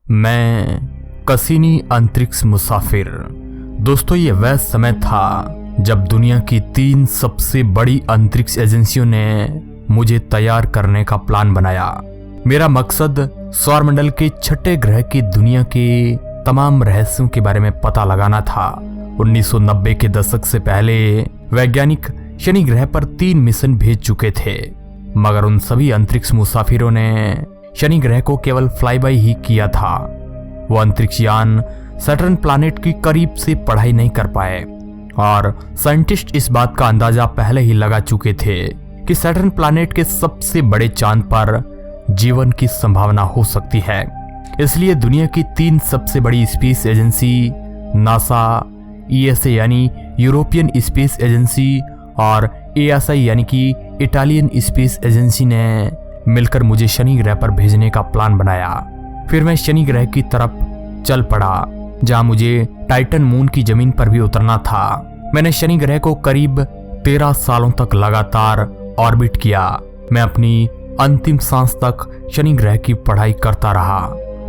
मैं कसीनी अंतरिक्ष मुसाफिर। दोस्तों, ये वह समय था जब दुनिया की 3 सबसे बड़ी अंतरिक्ष एजेंसियों ने मुझे तैयार करने का प्लान बनाया। मेरा मकसद सौरमंडल के छठे ग्रह की दुनिया के तमाम रहस्यों के बारे में पता लगाना था। 1990 के दशक से पहले वैज्ञानिक शनि ग्रह पर 3 मिशन भेज चुके थे, मगर उन सभी अंतरिक्ष मुसाफिरों ने शनि ग्रह को केवल फ्लाईबाई ही किया था। वो अंतरिक्ष यान सैटर्न प्लैनेट की करीब से पढ़ाई नहीं कर पाए और साइंटिस्ट इस बात का अंदाजा पहले ही लगा चुके थे कि सैटर्न प्लैनेट के सबसे बड़े चांद पर जीवन की संभावना हो सकती है। इसलिए दुनिया की 3 सबसे बड़ी स्पेस एजेंसी नासा, ईएसए यानी यूरोपियन स्पेस एजेंसी और एएसआई यानी कि इटालियन स्पेस एजेंसी ने मिलकर मुझे शनि ग्रह पर भेजने का प्लान बनाया। फिर मैं शनि ग्रह की तरफ चल पड़ा, जहां मुझे टाइटन मून की जमीन पर भी उतरना था। मैंने शनि ग्रह को करीब 13 सालों तक लगातार ऑर्बिट किया। मैं अपनी अंतिम सांस तक शनि ग्रह की पढ़ाई करता रहा।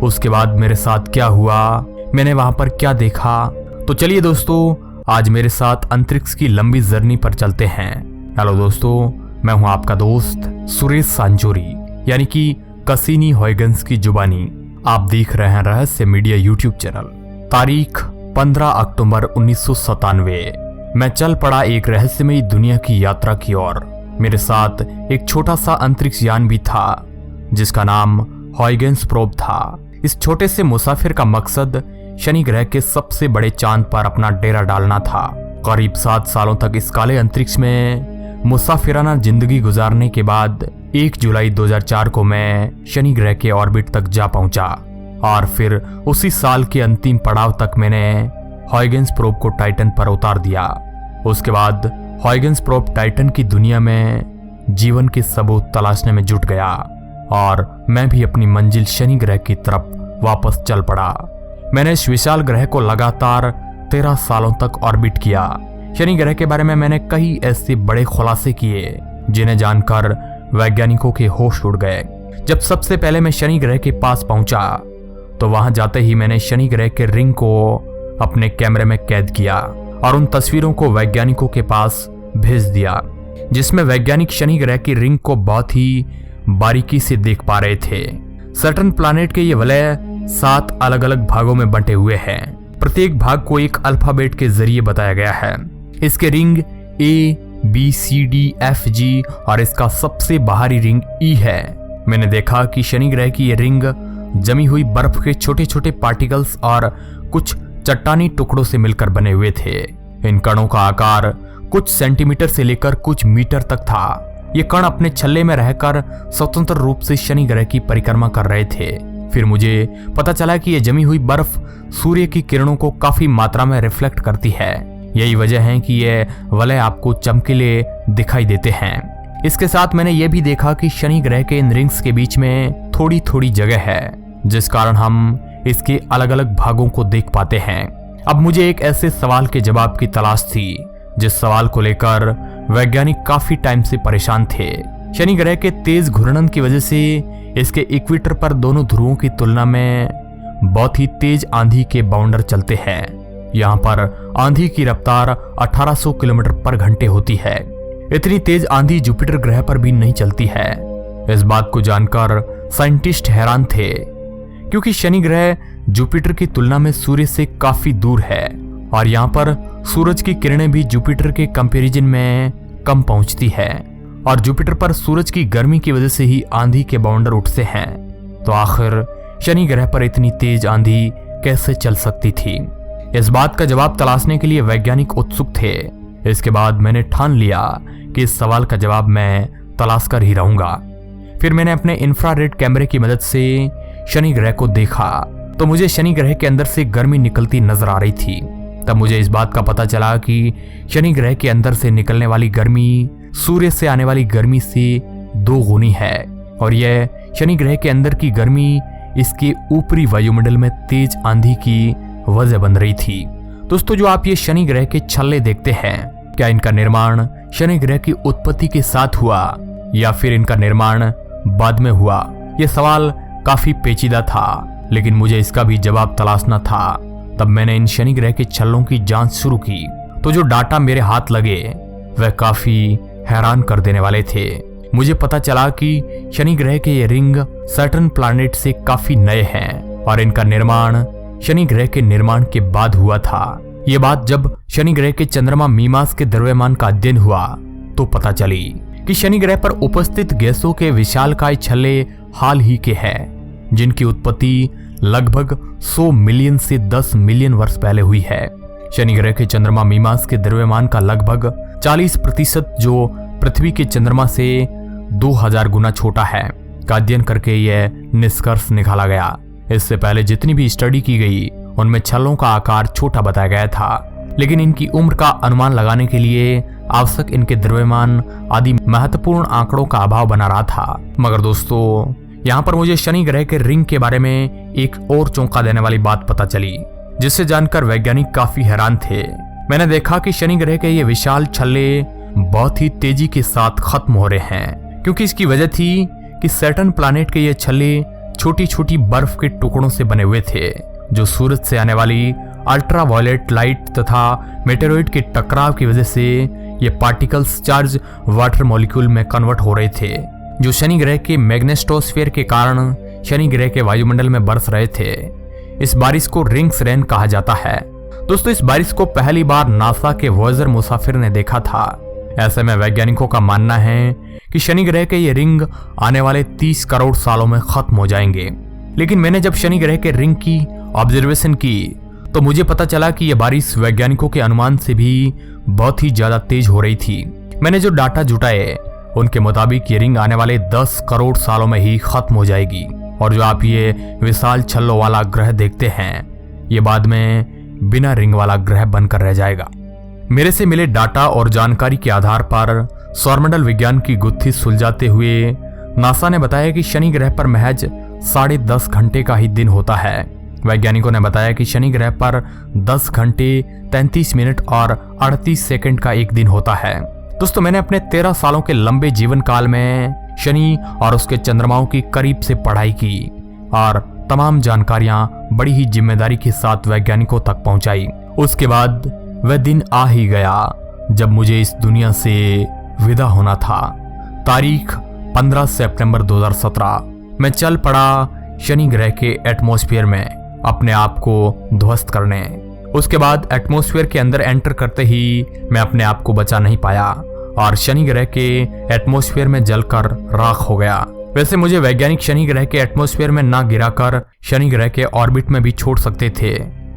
उसके बाद मेरे साथ क्या हुआ, मैंने वहां पर क्या देखा, तो चलिए दोस्तों, आज मेरे साथ अंतरिक्ष की लंबी जर्नी पर चलते हैं। हेलो दोस्तों, मैं हूं आपका दोस्त सुरेश सांचोरी, यानी कि कसीनी हॉयगन्स की जुबानी। आप देख रहे हैं रहस्य मीडिया यूट्यूब चैनल। तारीख 15 अक्टूबर 1997। मैं चल पड़ा एक रहस्यमयी दुनिया की यात्रा की ओर। मेरे साथ एक छोटा सा अंतरिक्ष यान भी था, जिसका नाम हॉयगन्स प्रोब था। इस छोटे से मुसाफिर का मकसद शनि ग्रह के सबसे बड़े चांद पर अपना डेरा डालना था। करीब 7 सालों तक इस काले अंतरिक्ष में मुसाफिराना जिंदगी गुजारने के बाद 1 जुलाई 2004 को मैं शनि ग्रह के ऑर्बिट तक जा पहुंचा और फिर उसी साल के अंतिम पड़ाव तक मैंने हॉयगन्स प्रोब को टाइटन पर उतार दिया। उसके बाद हॉयगन्स प्रोब टाइटन की दुनिया में जीवन के सबूत तलाशने में जुट गया और मैं भी अपनी मंजिल शनि ग्रह की तरफ वापस चल पड़ा। मैंने इस विशाल ग्रह को लगातार 13 सालों तक ऑर्बिट किया। शनि ग्रह के बारे में मैंने कई ऐसे बड़े खुलासे किए जिन्हें जानकर वैज्ञानिकों के होश उड़ गए। जब सबसे पहले मैं शनि ग्रह के पास पहुंचा तो वहां जाते ही मैंने शनि ग्रह के रिंग को अपने कैमरे में कैद किया और उन तस्वीरों को वैज्ञानिकों के पास भेज दिया, जिसमें वैज्ञानिक शनि ग्रह की रिंग को बहुत ही बारीकी से देख पा रहे थे। सैटर्न प्लैनेट के ये वलय 7 अलग अलग भागों में बंटे हुए हैं। प्रत्येक भाग को एक अल्फाबेट के जरिए बताया गया है। इसके रिंग ABCDFG और इसका सबसे बाहरी रिंग E है। मैंने देखा कि शनि ग्रह की ये रिंग जमी हुई बर्फ के छोटे छोटे पार्टिकल्स और कुछ चट्टानी टुकड़ों से मिलकर बने हुए थे। इन कणों का आकार कुछ सेंटीमीटर से लेकर कुछ मीटर तक था। ये कण अपने छल्ले में रहकर स्वतंत्र रूप से शनि ग्रह की परिक्रमा कर रहे थे। फिर मुझे पता चला कि यह जमी हुई बर्फ सूर्य की किरणों को काफी मात्रा में रिफ्लेक्ट करती है। यही वजह है कि ये वलय आपको चमकीले दिखाई देते हैं। इसके साथ मैंने यह भी देखा कि शनि ग्रह के इन रिंग्स के बीच में थोड़ी थोड़ी जगह है, जिस कारण हम इसके अलग अलग भागों को देख पाते हैं। अब मुझे एक ऐसे सवाल के जवाब की तलाश थी जिस सवाल को लेकर वैज्ञानिक काफी टाइम से परेशान थे। शनि ग्रह के तेज घूर्णन की वजह से इसके इक्वेटर पर दोनों ध्रुवों की तुलना में बहुत ही तेज आंधी के बाउंडर चलते हैं। यहाँ पर आंधी की रफ्तार 1800 किलोमीटर पर घंटे होती है। इतनी तेज आंधी जुपिटर ग्रह पर भी नहीं चलती है। इस बात को जानकर साइंटिस्ट हैरान थे, क्योंकि शनि ग्रह जुपिटर की तुलना में सूर्य से काफी दूर है और यहाँ पर सूरज की किरणें भी जुपिटर के कंपैरिजन में कम पहुंचती है और जुपिटर पर सूरज की गर्मी की वजह से ही आंधी के बाउंडर उठते हैं। तो आखिर शनि ग्रह पर इतनी तेज आंधी कैसे चल सकती थी? इस बात का जवाब तलाशने के लिए वैज्ञानिक उत्सुक थे। इसके बाद मैंने ठान लिया कि इस सवाल का जवाब मैं तलाश कर ही रहूंगा। फिर मैंने अपने इंफ्रारेड कैमरे की मदद से शनि ग्रह को देखा तो मुझे शनि ग्रह के अंदर से गर्मी निकलती नजर आ रही थी। तब मुझे इस बात का पता चला कि शनि ग्रह के अंदर से निकलने वाली गर्मी सूर्य से आने वाली गर्मी से 2 गुनी है और यह शनि ग्रह के अंदर की गर्मी इसके ऊपरी वायुमंडल में तेज आंधी की वजह बन रही थी। दोस्तों, जो आप ये शनि ग्रह के छल्ले देखते हैं, क्या इनका निर्माण शनि ग्रह की उत्पत्ति के साथ हुआ या फिर इनका निर्माण बाद में हुआ? ये सवाल काफी पेचीदा था, लेकिन मुझे इसका भी जवाब तलाशना था। तब मैंने इन शनि ग्रह के छल्लों की जांच शुरू की, तो जो डाटा मेरे हाथ लगे वह काफी हैरान कर देने वाले थे। मुझे पता चला कि शनि ग्रह के ये रिंग सैटर्न प्लैनेट से काफी नए हैं और इनका निर्माण शनि ग्रह के निर्माण के बाद हुआ था। ये बात जब शनि ग्रह के चंद्रमा मीमांस के द्रव्यमान का अध्ययन हुआ तो पता चली कि शनि ग्रह पर उपस्थित गैसों के विशालकाय छल्ले हाल ही के हैं, जिनकी उत्पत्ति लगभग 100 मिलियन से 10 मिलियन वर्ष पहले हुई है। शनि ग्रह के चंद्रमा मीमांस के द्रव्यमान का लगभग 40% जो पृथ्वी के चंद्रमा से 2000 गुना छोटा है का अध्ययन करके यह निष्कर्ष निकाला गया। इससे पहले जितनी भी स्टडी की गई उनमें छल्लों का आकार छोटा बताया गया था, लेकिन इनकी उम्र का अनुमान लगाने के लिए आवश्यक इनके द्रव्यमान आदि महत्वपूर्ण आंकड़ों का अभाव बना रहा था। मगर दोस्तों, यहाँ पर मुझे शनि ग्रह के रिंग के बारे में एक और चौंका देने वाली बात पता चली, जिससे जानकर वैज्ञानिक काफी हैरान थे। मैंने देखा कि शनि ग्रह के ये विशाल छल्ले बहुत ही तेजी के साथ खत्म हो रहे हैं, क्योंकि इसकी वजह थी कि सैटर्न प्लैनेट के ये छल्ले छोटी छोटी बर्फ के टुकड़ों से बने हुए थे, जो सूरज से आने वाली अल्ट्रावायलेट लाइट तथा मेटेरॉइड के टकराव की वजह से ये पार्टिकल्स चार्ज वाटर मॉलिक्यूल में कन्वर्ट हो रहे थे, जो शनि ग्रह के मैग्नेटोस्फीयर के कारण शनि ग्रह के वायुमंडल में बरस रहे थे। इस बारिश को रिंग्स रेन कहा जाता है। दोस्तों, इस बारिश को पहली बार नासा के वॉयेजर मुसाफिर ने देखा था। ऐसे में वैज्ञानिकों का मानना है कि शनि ग्रह के ये रिंग आने वाले 30 करोड़ सालों में खत्म हो जाएंगे। लेकिन मैंने जब शनि ग्रह के रिंग की ऑब्जर्वेशन की तो मुझे पता चला कि यह बारिश वैज्ञानिकों के अनुमान से भी बहुत ही ज्यादा तेज हो रही थी। मैंने जो डाटा जुटाए उनके मुताबिक ये रिंग आने वाले 10 करोड़ सालों में ही खत्म हो जाएगी, और जो आप ये विशाल छल्लों वाला ग्रह देखते हैं ये बाद में बिना रिंग वाला ग्रह बनकर रह जाएगा। मेरे से मिले डाटा और जानकारी के आधार पर सौरमंडल विज्ञान की गुत्थी सुलझाते हुए नासा ने बताया कि शनि ग्रह पर महज 10.5 घंटे का ही दिन होता है। वैज्ञानिकों ने बताया कि शनि ग्रह पर 10 घंटे 33 मिनट और 38 सेकंड का एक दिन होता है। दोस्तों, मैंने अपने 13 सालों के लंबे जीवन काल में शनि और उसके चंद्रमाओं की करीब से पढ़ाई की और तमाम जानकारियां बड़ी ही जिम्मेदारी के साथ वैज्ञानिकों तक पहुंचाई। उसके बाद वह दिन आ ही गया जब मुझे इस दुनिया से विदा होना था। तारीख 15 सितंबर 2017। मैं चल पड़ा शनि ग्रह के एटमॉस्फेयर में अपने आप को ध्वस्त करने। उसके बाद एटमॉस्फेयर के अंदर एंटर करते ही मैं अपने आप को बचा नहीं पाया और शनि ग्रह के एटमॉस्फेयर में जलकर राख हो गया। वैसे मुझे वैज्ञानिक शनि ग्रह के एटमॉस्फेयर में ना गिराकर शनि ग्रह के ऑर्बिट में भी छोड़ सकते थे,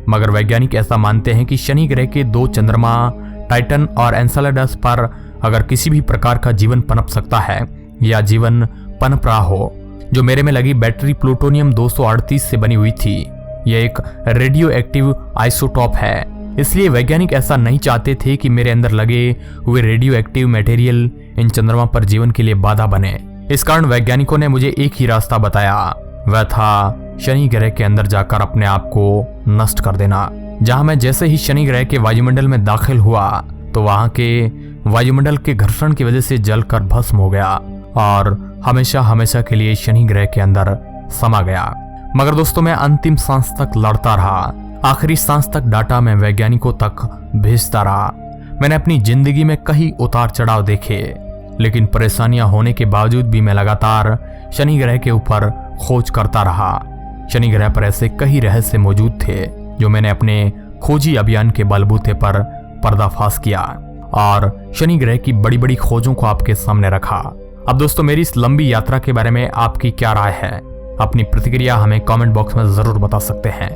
मगर वैज्ञानिक ऐसा मानते हैं कि शनि ग्रह के 2 चंद्रमा टाइटन और एन्सेलेडस पर अगर किसी भी प्रकार का जीवन पनप सकता है या जीवन पनप रहा हो, जो मेरे में लगी बैटरी प्लूटोनियम 238 से बनी हुई थी। यह एक रेडियो एक्टिव आइसोटॉप है, इसलिए वैज्ञानिक ऐसा नहीं चाहते थे कि मेरे अंदर लगे हुए रेडियो एक्टिव मटेरियल इन चंद्रमा पर जीवन के लिए बाधा बने। इस कारण वैज्ञानिकों ने मुझे एक ही रास्ता बताया, वह था शनि ग्रह के अंदर जाकर अपने आप को नष्ट कर देना। जहां मैं जैसे ही शनि ग्रह के वायुमंडल में दाखिल हुआ तो वहां के वायुमंडल के घर्षण की वजह से जलकर भस्म हो गया और हमेशा हमेशा के लिए शनि ग्रह के अंदर समा गया। मगर दोस्तों, मैं अंतिम सांस तक लड़ता रहा। आखिरी सांस तक डाटा मैं वैज्ञानिकों तक भेजता रहा। मैंने अपनी जिंदगी में कई उतार चढ़ाव देखे, लेकिन परेशानियां होने के बावजूद भी मैं लगातार शनि ग्रह के ऊपर खोज करता रहा। शनि ग्रह पर ऐसे कई रहस्य मौजूद थे जो मैंने अपने खोजी अभियान के बलबूते पर पर्दाफाश किया और शनि ग्रह की बड़ी बड़ी खोजों को आपके सामने रखा। अब दोस्तों, मेरी इस लंबी यात्रा के बारे में आपकी क्या राय है? अपनी प्रतिक्रिया हमें कमेंट बॉक्स में जरूर बता सकते हैं।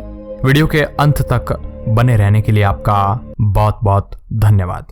वीडियो के अंत तक बने रहने के लिए आपका बहुत बहुत धन्यवाद।